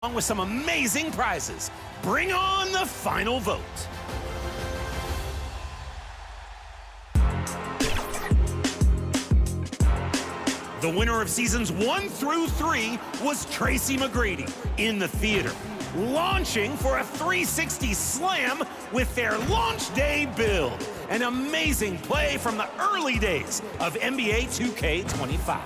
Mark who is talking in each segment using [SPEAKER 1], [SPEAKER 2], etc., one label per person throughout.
[SPEAKER 1] along with some amazing prizes. Bring on the final vote. The winner of seasons 1 through 3 was Tracy McGrady in the theater, launching for a 360 slam with their launch day build. An amazing play from the early days of NBA 2K25.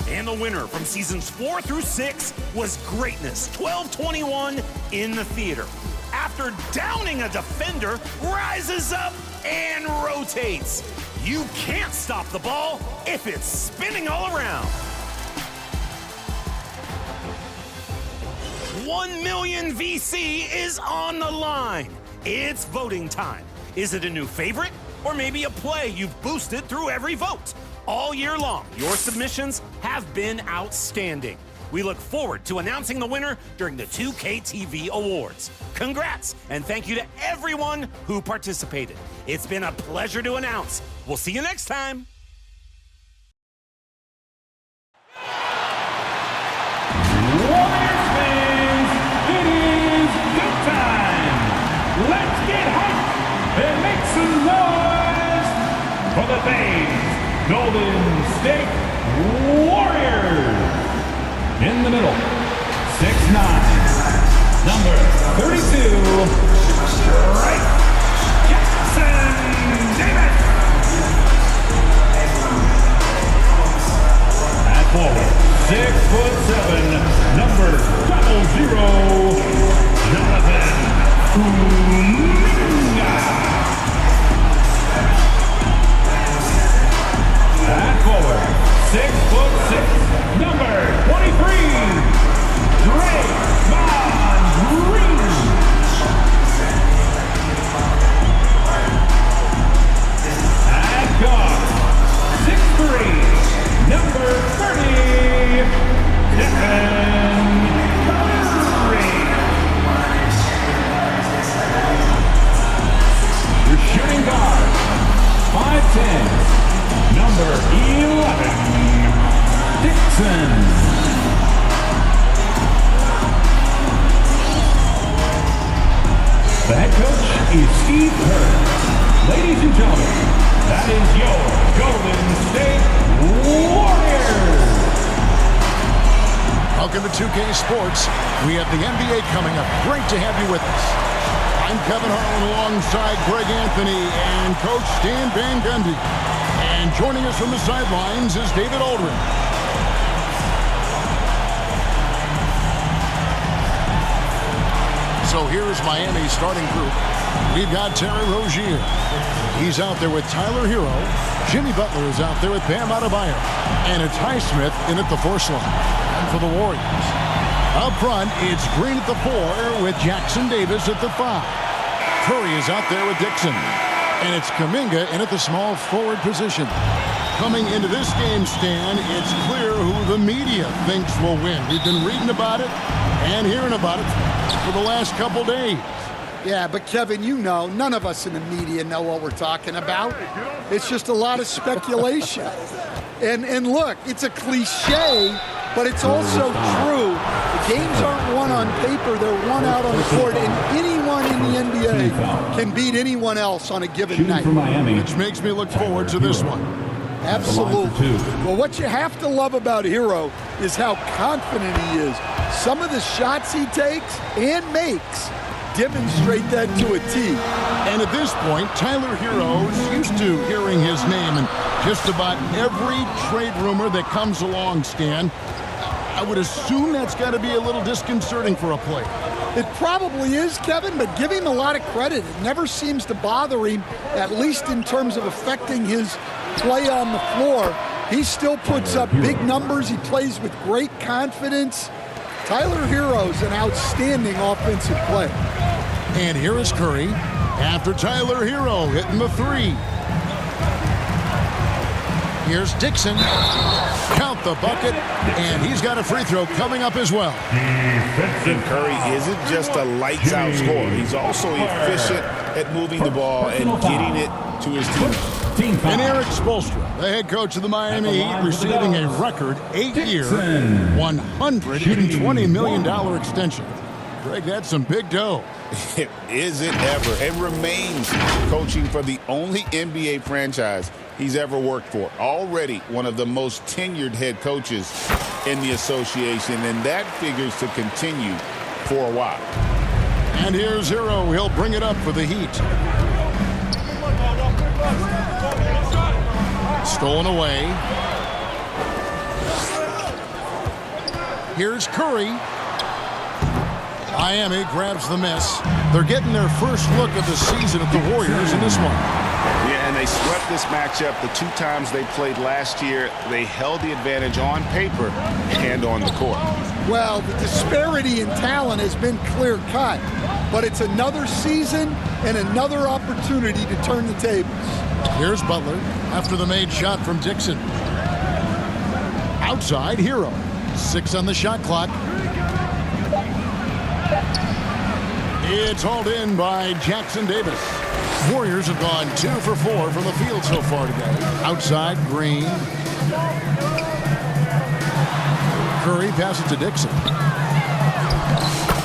[SPEAKER 1] And the winner from seasons 4 through 6 was Greatness 1221 in the theater. After downing a defender, rises up and rotates. You can't stop the ball if it's spinning all around. 1 million VC is on the line. It's voting time. Is it a new favorite or maybe a play you've boosted through every vote? All year long, your submissions have been outstanding. We look forward to announcing the winner during the 2K TV Awards. Congrats, and thank you to everyone who participated. It's been a pleasure to announce. We'll see you next time.
[SPEAKER 2] Warriors fans, it is go time. Let's get hyped and make some noise for the Bays Golden State Warriors. In the middle, 6'9", number 32, right, Dixon Davis. At forward, 6'7", number 00, Jonathan Kuminga. At forward, 6'6", number 23, Draymond Green. At guard, 6'3", number 30, Stephen Curry. Your shooting guard, 5'10", number 11, Dixon. The head coach is Steve Kerr. Ladies and gentlemen, that is your Golden State Warriors.
[SPEAKER 3] Welcome to 2K Sports. We have the NBA coming up. Great to have you with us. I'm Kevin Harlan alongside Greg Anthony and Coach Stan Van Gundy. And joining us from the sidelines is David Aldrin. So here's Miami's starting group. We've got Terry Rozier. He's out there with Tyler Hero. Jimmy Butler is out there with Bam Adebayo. And it's Highsmith in at the 4 slot. And for the Warriors. Up front, it's Green at the 4 with Jackson Davis at the 5. Curry is out there with Dixon. And it's Kuminga in at the small forward position. Coming into this game, Stan, it's clear who the media thinks will win. We've been reading about it and hearing about it for the last couple days.
[SPEAKER 4] Yeah, but Kevin, you know, none of us in the media know what we're talking about. It's just a lot of speculation. And look, it's a cliche, but it's also true. The games aren't won on paper, they're won out on the court, and anyone in the NBA can beat anyone else on a given night.
[SPEAKER 3] Which makes me look forward to this one.
[SPEAKER 4] Absolutely. Well, what you have to love about Hero is how confident he is. Some of the shots he takes and makes demonstrate that to a T.
[SPEAKER 3] And at this point, Tyler Hero's used to hearing his name in just about every trade rumor that comes along, Stan. I would assume that's got to be a little disconcerting for a player.
[SPEAKER 4] It probably is, Kevin, but give him a lot of credit. It never seems to bother him, at least in terms of affecting his play on the floor. He still puts up big numbers. He plays with great confidence. Tyler Hero's an outstanding offensive player.
[SPEAKER 3] And here is Curry after Tyler Hero hitting the 3. Here's Dixon. Count the bucket, and he's got a free throw coming up as well.
[SPEAKER 5] And Curry isn't just a lights-out scorer. He's also efficient at moving the ball and getting it to his team.
[SPEAKER 2] Team foul.
[SPEAKER 3] And Eric Spoelstra, the head coach of the Miami Heat, receiving a record 8-year,
[SPEAKER 2] Dixon.
[SPEAKER 3] $120 million extension. Greg, that's some big dough.
[SPEAKER 5] Is it ever? It remains coaching for the only NBA franchise he's ever worked for. Already one of the most tenured head coaches in the association, and that figures to continue for a while.
[SPEAKER 3] And here's Hero. He'll bring it up for the Heat. Stolen away. Here's Curry. Miami grabs the miss. They're getting their first look of the season at the Warriors in this one.
[SPEAKER 5] Yeah, and they swept this matchup the 2 times they played last year. They held the advantage on paper and on the court.
[SPEAKER 4] Well, the disparity in talent has been clear-cut, but it's another season and another opportunity to turn the tables.
[SPEAKER 3] Here's Butler after the made shot from Dixon. Outside, Hero. 6 on the shot clock. It's hauled in by Jackson Davis. Warriors have gone 2 for 4 from the field so far today. Outside, Green. Curry passes to Dixon.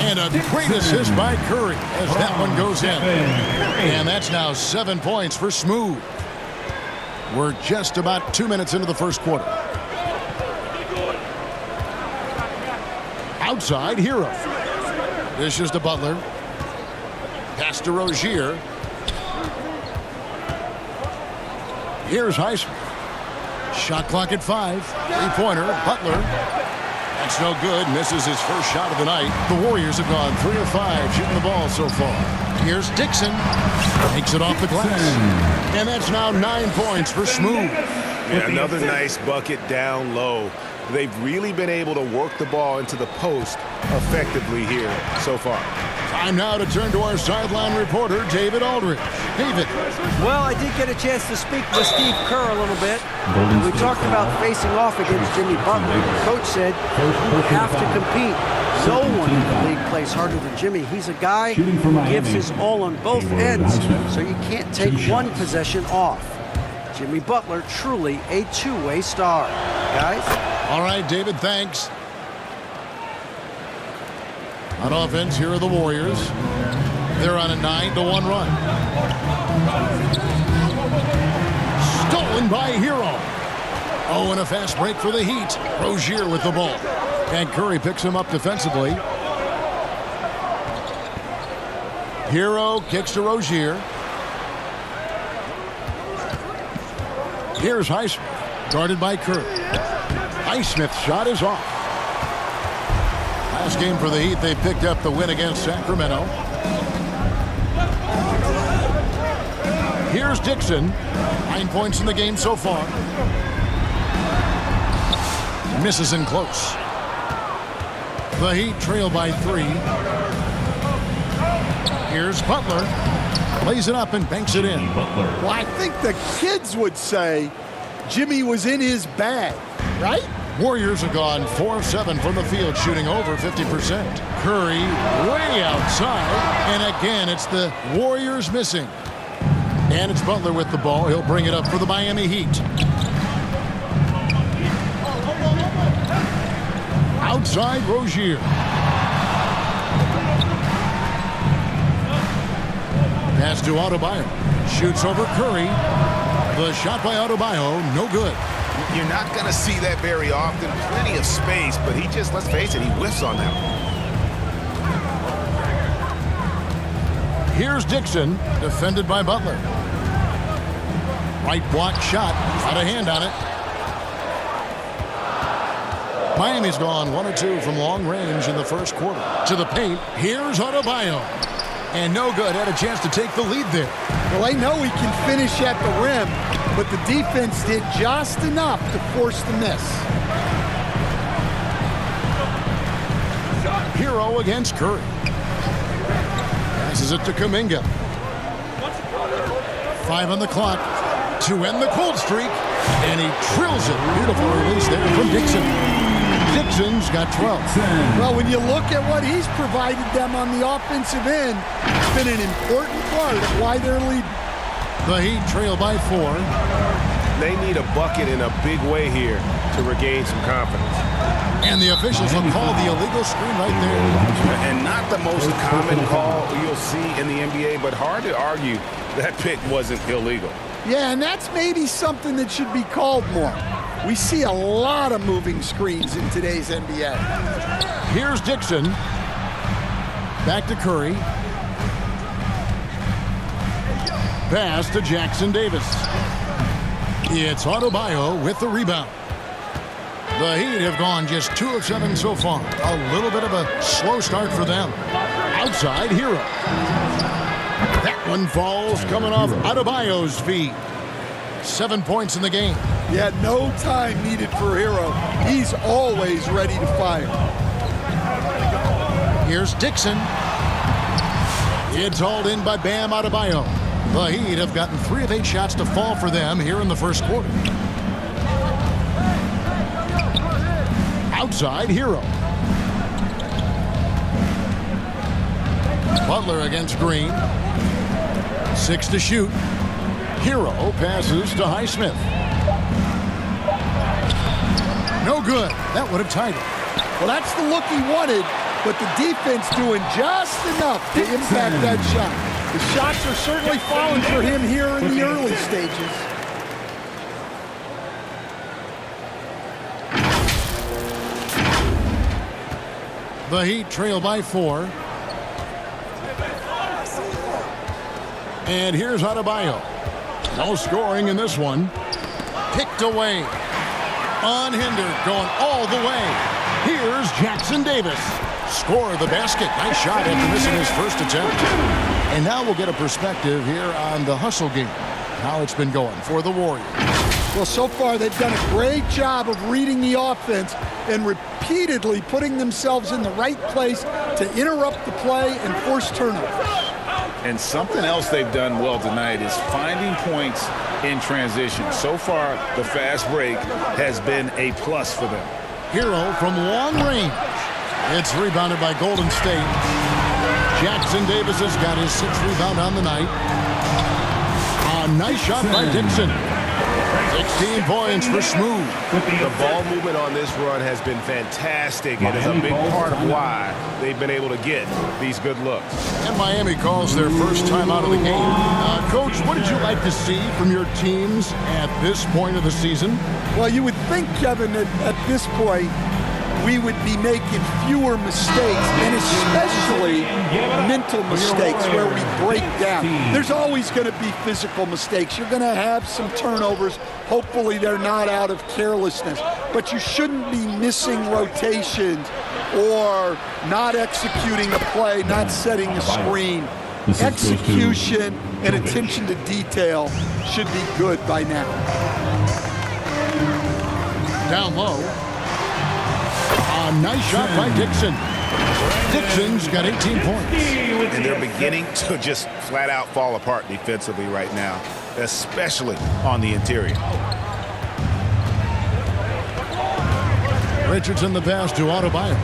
[SPEAKER 3] And a great assist by Curry as that one goes in. And that's now 7 points for Smooth. We're just about 2 minutes into the first quarter. Outside, Hero. This is to Butler. Pass to Rozier. Here's Highsmith. Shot clock at 5. Three-pointer. Butler. That's no good. Misses his first shot of the night. The Warriors have gone 3 of 5 shooting the ball so far. Here's Dixon. Takes it off the glass. And that's now 9 points for Smooth.
[SPEAKER 5] Yeah, another nice bucket down low. They've really been able to work the ball into the post effectively here so far.
[SPEAKER 3] Time now to turn to our sideline reporter, David Aldridge. David.
[SPEAKER 6] Well, I did get a chance to speak with Steve Kerr a little bit. We talked about facing off against Jimmy Butler. The coach said you have to compete. No one in the league plays harder than Jimmy. He's a guy who gives his all on both ends, so you can't take one possession off. Jimmy Butler, truly a two-way star. Guys?
[SPEAKER 3] All right, David, thanks. On offense, here are the Warriors. They're on a 9-1 run. Stolen by Hero. Oh, and a fast break for the Heat. Rozier with the ball. And Curry picks him up defensively. Hero kicks to Rozier. Here's Highsmith, guarded by Curry. Highsmith's shot is off. Last game for the Heat, they picked up the win against Sacramento. Here's Dixon. 9 points in the game so far. Misses in close. The Heat trail by 3. Here's Butler. Plays it up and banks it in.
[SPEAKER 4] Well, I think the kids would say Jimmy was in his bag, right?
[SPEAKER 3] Warriors have gone 4 of 7 from the field, shooting over 50%. Curry way outside, and again, it's the Warriors missing. And it's Butler with the ball. He'll bring it up for the Miami Heat. Outside, Rozier. Pass to Adebayo. Shoots over Curry. The shot by Adebayo, no good.
[SPEAKER 5] You're not going to see that very often. Plenty of space, but he just, let's face it, he whiffs on that one.
[SPEAKER 3] Here's Dixon, defended by Butler. Right block shot, got a hand on it. Miami's gone 1 of 2 from long range in the first quarter. To the paint, here's Adebayo. And no good, had a chance to take the lead there.
[SPEAKER 4] Well, they know he can finish at the rim, but the defense did just enough to force the miss.
[SPEAKER 3] Hero against Curry. Passes it to Kuminga. 5 on the clock to end the cold streak. And he drills it. Beautiful release there from Dixon. Dixon's got 12.
[SPEAKER 4] Well, when you look at what he's provided them on the offensive end, it's been an important part of why they're leading.
[SPEAKER 3] The Heat trail by 4.
[SPEAKER 7] They need a bucket in a big way here to regain some confidence.
[SPEAKER 3] And the officials will call the illegal screen right there.
[SPEAKER 5] And not the most common call you'll see in the NBA, but hard to argue that pick wasn't illegal.
[SPEAKER 4] Yeah, and that's maybe something that should be called more. We see a lot of moving screens in today's NBA.
[SPEAKER 3] Here's Dixon. Back to Curry. Pass to Jackson Davis. It's Adebayo with the rebound. The Heat have gone just 2 of 7 so far. A little bit of a slow start for them. Outside, Hero. That one falls coming off Adebayo's feet. 7 points in the game.
[SPEAKER 4] Yeah, no time needed for Hero. He's always ready to fire.
[SPEAKER 3] Here's Dixon. It's hauled in by Bam Adebayo. The Heat have gotten 3 of 8 shots to fall for them here in the first quarter. Outside, Hero. Butler against Green. 6 to shoot. Hero passes to Highsmith. No good. That would have tied it.
[SPEAKER 4] Well, that's the look he wanted, but the defense doing just enough to impact that shot. The shots are certainly falling for him here in the early stages.
[SPEAKER 3] The Heat trail by 4. And here's Adebayo. No scoring in this one. Picked away. Unhindered, going all the way. Here's Jackson Davis. Score the basket. Nice shot after missing his first attempt. And now we'll get a perspective here on the hustle game. How it's been going for the Warriors.
[SPEAKER 4] Well, so far they've done a great job of reading the offense and repeatedly putting themselves in the right place to interrupt the play and force turnovers.
[SPEAKER 5] And something else they've done well tonight is finding points in transition. So far, the fast break has been a plus for them.
[SPEAKER 3] Hero from long range. It's rebounded by Golden State. Jackson Davis has got his 6th rebound on the night. A nice shot by Dixon. 16 points for Smooth.
[SPEAKER 7] The ball movement on this run has been fantastic and is a big part of why they've been able to get these good looks.
[SPEAKER 3] And Miami calls their first time out of the game. Coach, what did you like to see from your teams at this point of the season?
[SPEAKER 4] Well, you would think, Kevin, that at this point, we would be making fewer mistakes, and especially mental mistakes where we break down. There's always going to be physical mistakes. You're going to have some turnovers. Hopefully they're not out of carelessness. But you shouldn't be missing rotations or not executing a play, not setting a screen. Execution and attention to detail should be good by now.
[SPEAKER 3] Down low. A nice shot by Dixon. Dixon's got 18 points.
[SPEAKER 5] And they're beginning to just flat out fall apart defensively right now, especially on the interior.
[SPEAKER 3] Richardson the pass to Adebayo.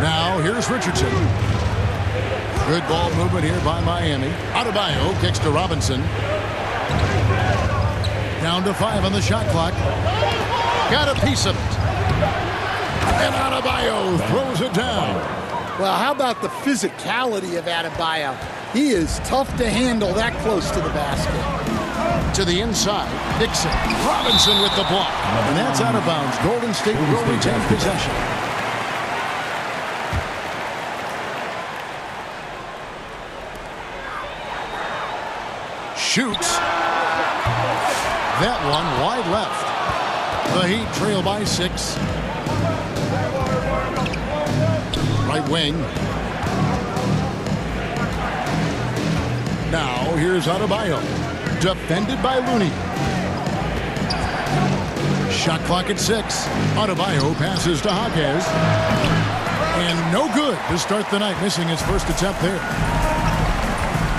[SPEAKER 3] Now here's Richardson. Good ball movement here by Miami. Adebayo kicks to Robinson. Down to 5 on the shot clock. Got a piece of it. And Adebayo throws it down.
[SPEAKER 4] Well, how about the physicality of Adebayo? He is tough to handle that close to the basket.
[SPEAKER 3] To the inside, Dixon. Robinson with the block. And that's out of bounds. Golden State will retain possession. Shoots. That one wide left. The Heat trail by 6. Right wing. Now here's Adebayo. Defended by Looney. Shot clock at 6. Adebayo passes to Jaquez. And no good to start the night, missing his first attempt there.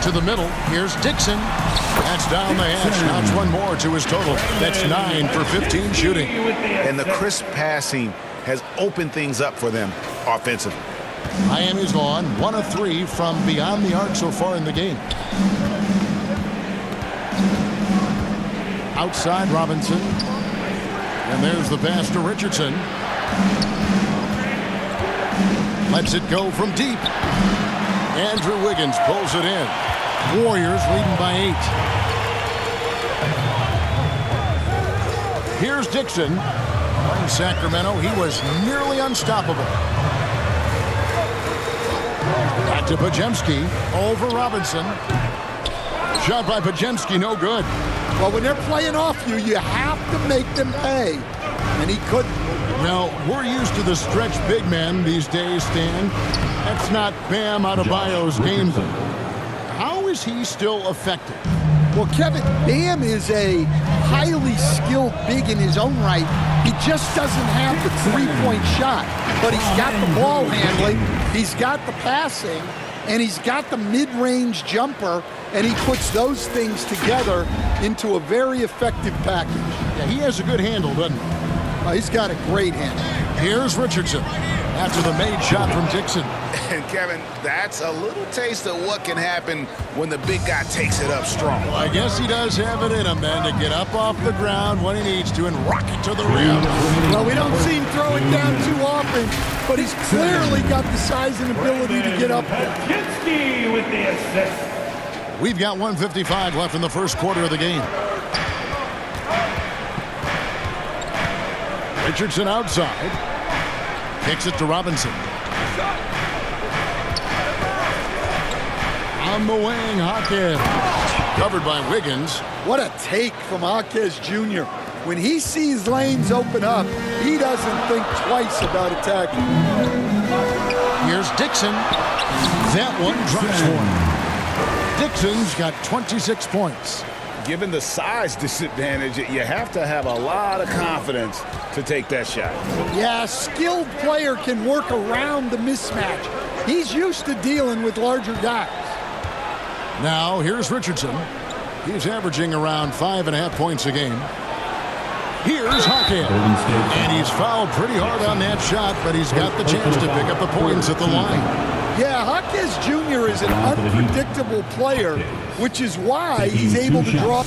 [SPEAKER 3] To the middle, here's Dixon. That's down the hatch. Counts one more to his total. That's 9 for 15 shooting.
[SPEAKER 5] And the crisp passing has opened things up for them offensively.
[SPEAKER 3] Miami's gone 1 of 3 from beyond the arc so far in the game. Outside Robinson. And there's the pass to Richardson. Lets it go from deep. Andrew Wiggins pulls it in. Warriors leading by 8. Here's Dixon. In Sacramento, he was nearly unstoppable. Back to Pajemski. Over Robinson. Shot by Pajemski, no good.
[SPEAKER 4] Well, when they're playing off you, you have to make them pay. And he couldn't.
[SPEAKER 3] Well, we're used to the stretch big men these days, Stan. That's not Bam Adebayo's game. How is he still effective?
[SPEAKER 4] Well, Kevin, Bam is a highly skilled big in his own right. He just doesn't have the three-point shot. But he's got the ball handling, he's got the passing, and he's got the mid-range jumper, and he puts those things together into a very effective package.
[SPEAKER 3] Yeah, he has a good handle, doesn't he?
[SPEAKER 4] He's got a great handle.
[SPEAKER 3] Here's Richardson after the made shot from Dixon.
[SPEAKER 5] And Kevin, that's a little taste of what can happen when the big guy takes it up strong.
[SPEAKER 3] Well, I guess he does have it in him then to get up off the ground when he needs to and rock it to the rim.
[SPEAKER 4] Well, we don't see him throw it down too often, but he's clearly got the size and ability to get up there.
[SPEAKER 2] Pajemski with the assist.
[SPEAKER 3] We've got 1:55 left in the first quarter of the game. Richardson outside. Kicks it to Robinson. On the wing, Hawkins. Covered by Wiggins.
[SPEAKER 4] What a take from Hawkins Jr. When he sees lanes open up, he doesn't think twice about attacking.
[SPEAKER 3] Here's Dixon. That one drops for him. Dixon's got 26 points.
[SPEAKER 5] Given the size disadvantage, you have to have a lot of confidence to take that shot.
[SPEAKER 4] Yeah, a skilled player can work around the mismatch. He's used to dealing with larger guys.
[SPEAKER 3] Now, here's Richardson. He's averaging around 5.5 points a game. Here's Hawkins. And he's fouled pretty hard on that shot, but he's got the chance to pick up the points at the line.
[SPEAKER 4] Yeah, Hawkins Jr. is an unpredictable player, which is why he's able to draw.